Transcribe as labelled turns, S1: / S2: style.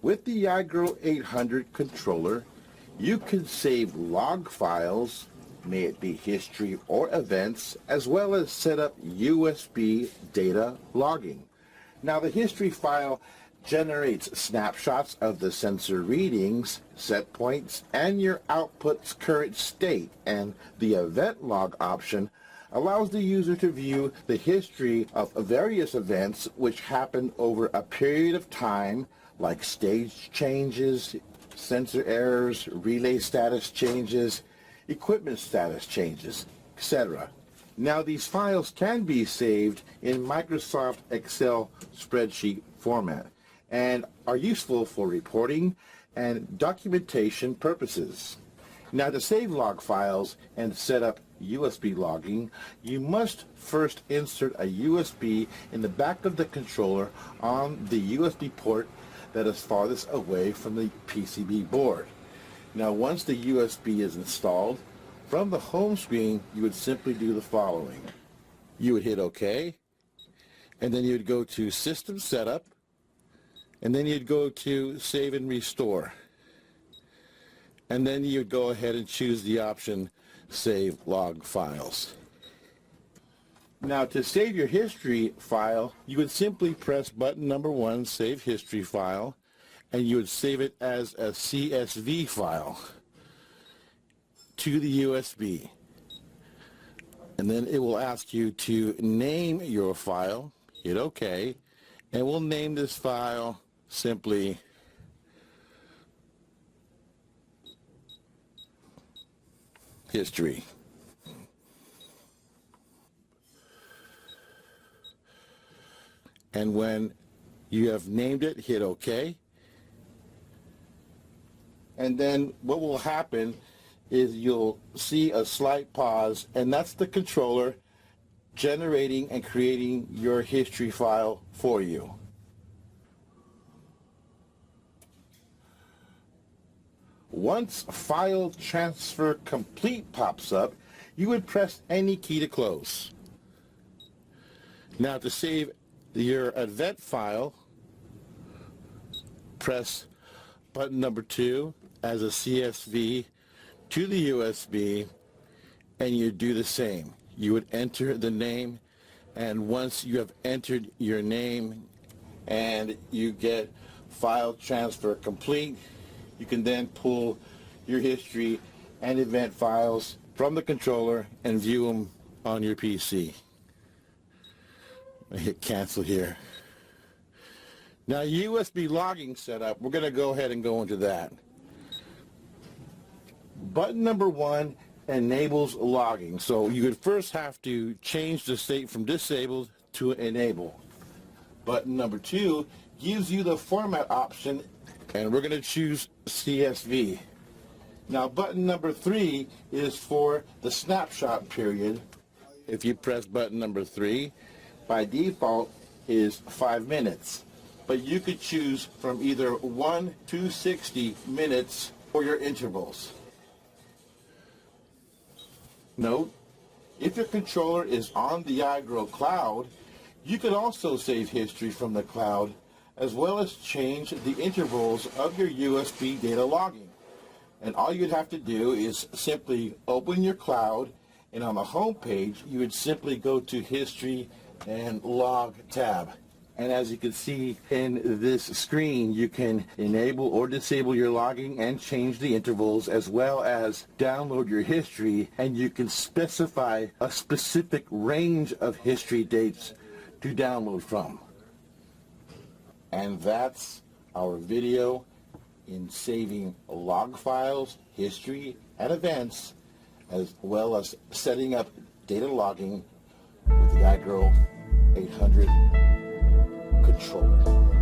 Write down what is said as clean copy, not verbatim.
S1: With the iGrow800 controller, you can save log files, may it be history or events, as well as set up USB data logging. Now, the history file generates snapshots of the sensor readings, set points, and your output's current state, and the event log option allows the user to view the history of various events which happen over a period of time, like stage changes, sensor errors, relay status changes, equipment status changes, etc. Now, these files can be saved in Microsoft Excel spreadsheet format and are useful for reporting and documentation purposes. Now, to save log files and set up USB logging, you must first insert a USB in the back of the controller on the USB port that is farthest away from the PCB board. Now, once the USB is installed, from the home screen, you would simply do the following. You would hit OK, and then you would go to System Setup, and then you'd go to Save and Restore. And then you'd go ahead and choose the option Save Log Files. Now, to save your history file, you would simply press button number 1, Save History File, and you would save it as a CSV file to the USB. And then it will ask you to name your file, hit OK, and we'll name this file simply History. And when you have named it, hit OK. And then what will happen is you'll see a slight pause, and that's the controller generating and creating your history file for you. Once File Transfer Complete pops up, you would press any key to close. Now, to save your event file, press button number 2 as a CSV to the USB, and you do the same. You would enter the name, and once you have entered your name and you get File Transfer Complete, you can then pull your history and event files from the controller and view them on your PC. I hit cancel here. Now, USB logging setup, we're going to go ahead and go into that. Button number 1 enables logging. So you would first have to change the state from disabled to enable. Button number 2 gives you the format option, and we're going to choose CSV. Now, button number 3 is for the snapshot period. If you press button number 3, by default is 5 minutes. But you could choose from either 1 to 60 minutes for your intervals. Note, if your controller is on the iGrow cloud, you could also save history from the cloud, as well as change the intervals of your USB data logging. And all you'd have to do is simply open your cloud, and on the home page, you would simply go to History and Log tab. And as you can see in this screen, you can enable or disable your logging and change the intervals, as well as download your history, and you can specify a specific range of history dates to download from. And that's our video in saving log files, history, and events, as well as setting up data logging with the iGrow800 controller.